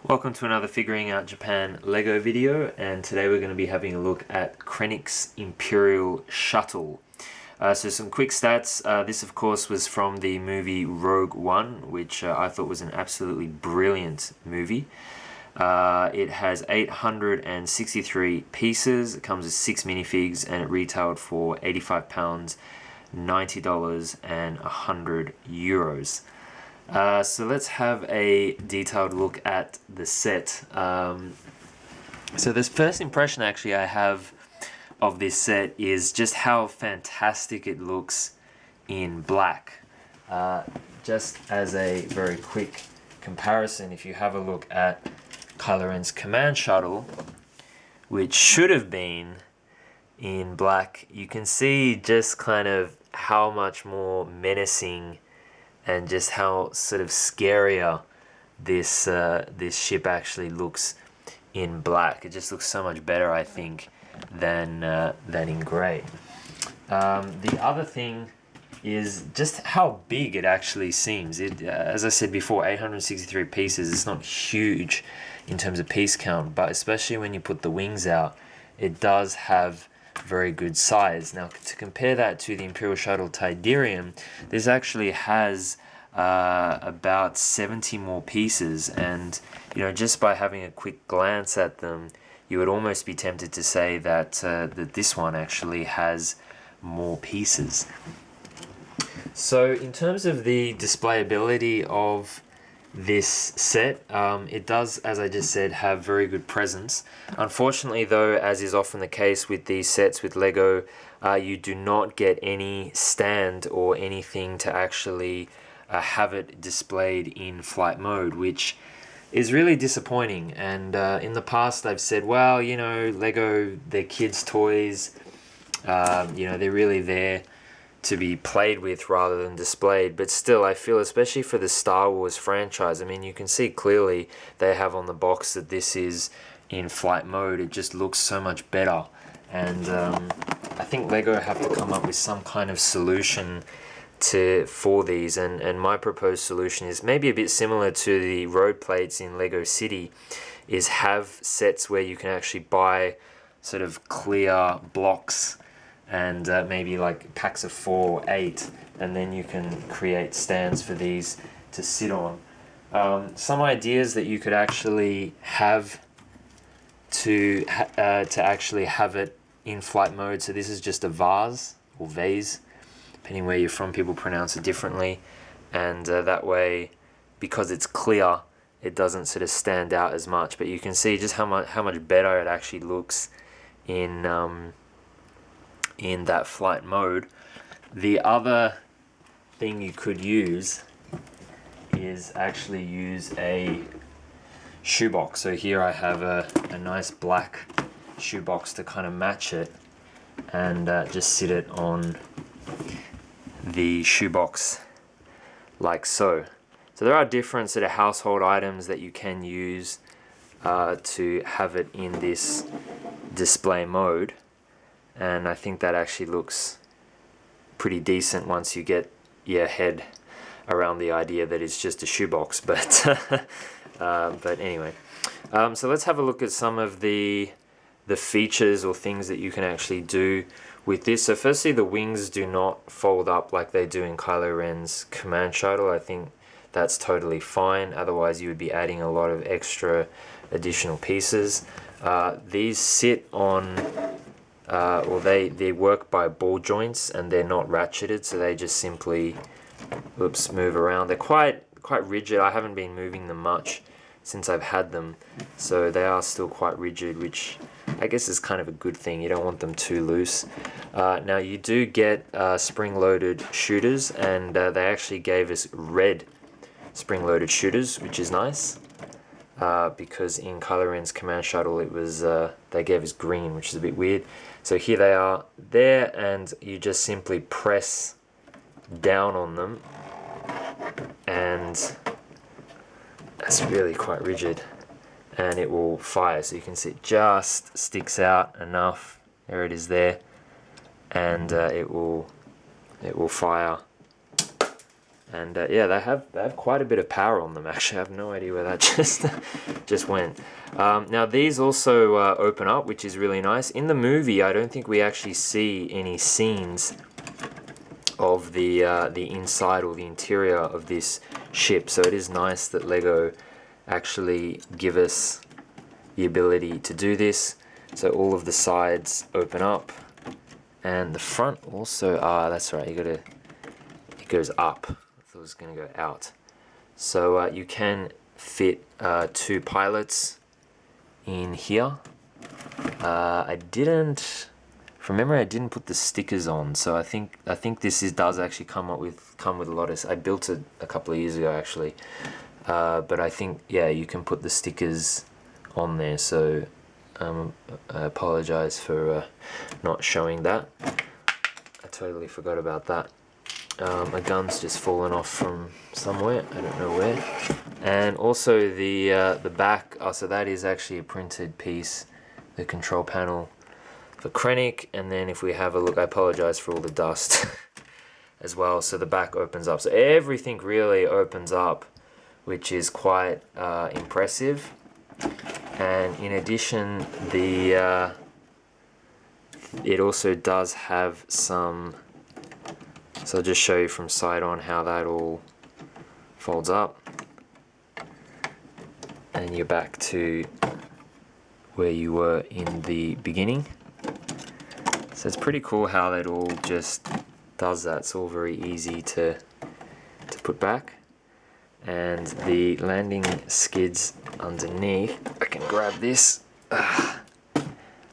Welcome to another Figuring Out Japan Lego video, and today we're going to be having a look at Krennic's Imperial Shuttle. So some quick stats. This of course was from the movie Rogue One, which I thought was an absolutely brilliant movie. It has 863 pieces, it comes with 6 minifigs, and it retailed for £85, $90 and €100. So let's have a detailed look at the set. So this first impression actually I have of this set is just how fantastic it looks in black. Just as a very quick comparison, if you have a look at Kylo Ren's command shuttle, which should have been in black, you can see just kind of how much more menacing and just how sort of scarier this this ship actually looks in black. It just looks so much better, I think, than in grey. The other thing is just how big it actually seems. It, as I said before, 863 pieces. It's not huge in terms of piece count, but especially when you put the wings out, it does have very good size. Now, to compare that to the Imperial Shuttle Tidirium, this actually has about 70 more pieces, and just by having a quick glance at them, you would almost be tempted to say that that this one actually has more pieces. So in terms of the displayability of this set, it does, as I just said, have very good presence. Unfortunately though, as is often the case with these sets with Lego, you do not get any stand or anything to actually have it displayed in flight mode, which is really disappointing. And in the past I've said, well, Lego, they're kids' toys, they're really there to be played with rather than displayed. But still, I feel, especially for the Star Wars franchise, I mean, you can see clearly they have on the box that this is in flight mode. It just looks so much better, and I think Lego have to come up with some kind of solution for these, and my proposed solution is maybe a bit similar to the road plates in Lego City, is have sets where you can actually buy sort of clear blocks and maybe like packs of 4 or 8, and then you can create stands for these to sit on. Some ideas that you could actually have to actually have it in flight mode. So this is just a vase or vase, depending where you're from, people pronounce it differently, and that way, because it's clear, it doesn't sort of stand out as much. But you can see just how much better it actually looks in that flight mode. The other thing you could use is actually use a shoebox. So here I have a nice black shoebox to kind of match it, and just sit it on the shoebox like so. So there are different sort of household items that you can use to have it in this display mode, and I think that actually looks pretty decent once you get your head around the idea that it's just a shoebox. But but anyway, so let's have a look at some of the features or things that you can actually do with this. So firstly, the wings do not fold up like they do in Kylo Ren's command shuttle. I think that's totally fine, otherwise you would be adding a lot of extra additional pieces. These sit on or they work by ball joints, and they're not ratcheted, so they just simply move around. They're quite rigid. I haven't been moving them much since I've had them, so they are still quite rigid, which I guess is kind of a good thing. You don't want them too loose. Now you do get spring-loaded shooters, and they actually gave us red spring-loaded shooters, which is nice, because in Kylo Ren's command shuttle it was they gave us green, which is a bit weird. So here they are there, and you just simply press down on them, and that's really quite rigid, and it will fire. So you can see it just sticks out enough. There it is there, and it will fire And yeah, they have quite a bit of power on them. Actually, I have no idea where that just went. Now these also open up, which is really nice. In the movie, I don't think we actually see any scenes of the inside or the interior of this ship. So it is nice that Lego actually give us the ability to do this. So all of the sides open up, and the front also. That's right. It goes up. I thought it was going to go out. So you can fit 2 pilots in here. I didn't. From memory, I didn't put the stickers on, so I think this does actually come with a lot of. I built it a couple of years ago actually, but I think yeah, you can put the stickers on there. So I apologize for not showing that. I totally forgot about that. My gun's just fallen off from somewhere. I don't know where. And also the back. Oh, so that is actually a printed piece. The control panel for Krennic, and then if we have a look, I apologize for all the dust as well. So the back opens up, so everything really opens up, which is quite impressive. And in addition, it also does have some. So I'll just show you from side on how that all folds up, and you're back to where you were in the beginning. So it's pretty cool how that all just does that. It's all very easy to put back. And the landing skids underneath, I can grab this.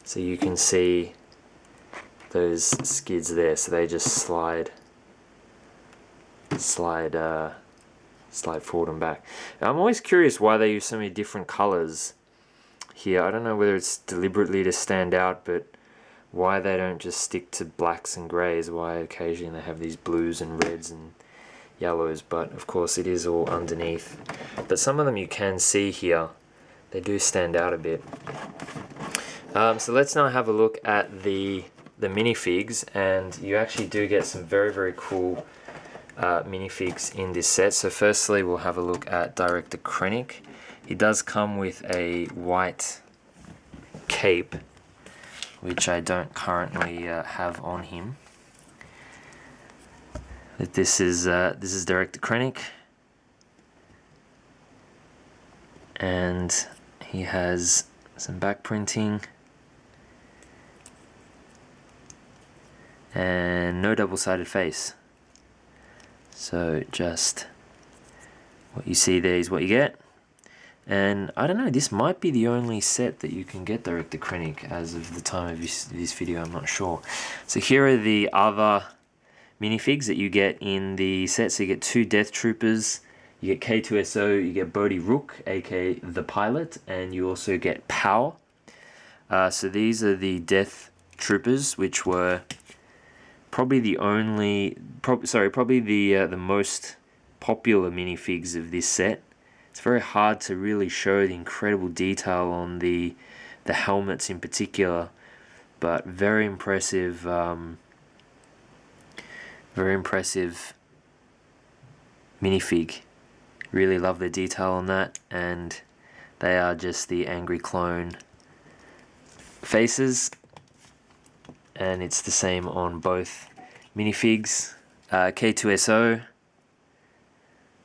So you can see those skids there. So they just slide forward and back. Now, I'm always curious why they use so many different colors here. I don't know whether it's deliberately to stand out, but why they don't just stick to blacks and greys, why occasionally they have these blues and reds and yellows, but of course it is all underneath. But some of them you can see here, they do stand out a bit. So let's now have a look at the minifigs, and you actually do get some very, very cool minifigs in this set. So firstly we'll have a look at Director Krennic. He does come with a white cape, which I don't currently have on him. But this is Director Krennic, and he has some back printing and no double-sided face. So just what you see there is what you get. And I don't know, this might be the only set that you can get Director Krennic as of the time of this video, I'm not sure. So here are the other minifigs that you get in the set. So you get 2 Death Troopers, you get K2SO, you get Bodhi Rook, aka the pilot, and you also get Power. So these are the Death Troopers, which were probably the most popular minifigs of this set. It's very hard to really show the incredible detail on the helmets in particular, but very impressive minifig. Really love the detail on that, and they are just the angry clone faces, and it's the same on both minifigs. K2SO,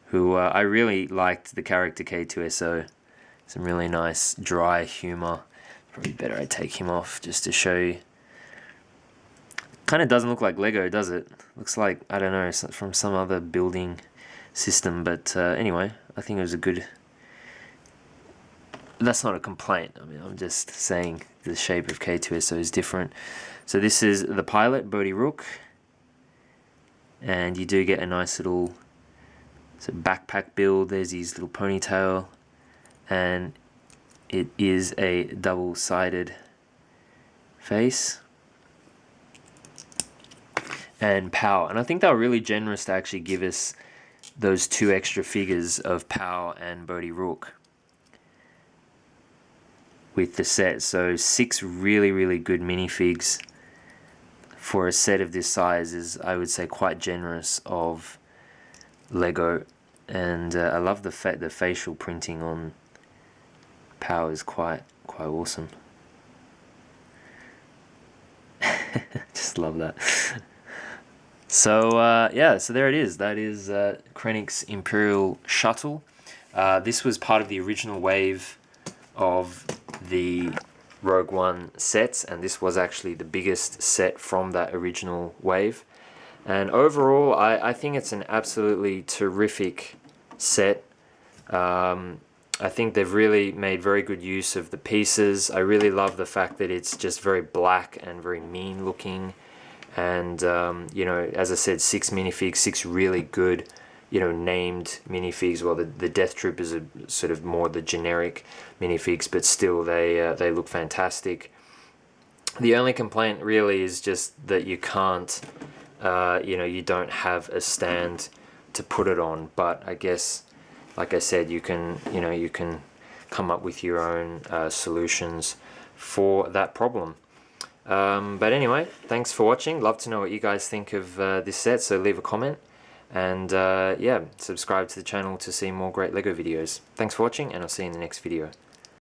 who I really liked the character K2SO. Some really nice dry humor. Probably better I take him off just to show you. Kind of doesn't look like Lego, does it? Looks like, I don't know, from some other building system, but anyway, I think it was a good. That's not a complaint. I mean, I'm just saying the shape of K2SO is different. So this is the pilot, Bodhi Rook, and you do get a nice little backpack build. There's his little ponytail, and it is a double-sided face. And Power, and I think they were really generous to actually give us those 2 extra figures of Power and Bodhi Rook with the set. So 6 really, really good minifigs for a set of this size is, I would say, quite generous of Lego, and I love the facial printing on Power is quite awesome. Just love that. So yeah, so there it is. That is Krennic's Imperial Shuttle. This was part of the original wave of the Rogue One sets, and this was actually the biggest set from that original wave. And overall, I think it's an absolutely terrific set. I think they've really made very good use of the pieces. I really love the fact that it's just very black and very mean looking. And, you know, as I said, 6 minifigs, 6 really good, you know, named minifigs. Well, the Death Troopers are sort of more the generic minifigs, but still they look fantastic. The only complaint really is just that you can't, you know, you don't have a stand to put it on. But I guess, like I said, you can, you know, you can come up with your own solutions for that problem. But anyway, thanks for watching. Love to know what you guys think of this set, so leave a comment. And yeah, subscribe to the channel to see more great LEGO videos. Thanks for watching, and I'll see you in the next video.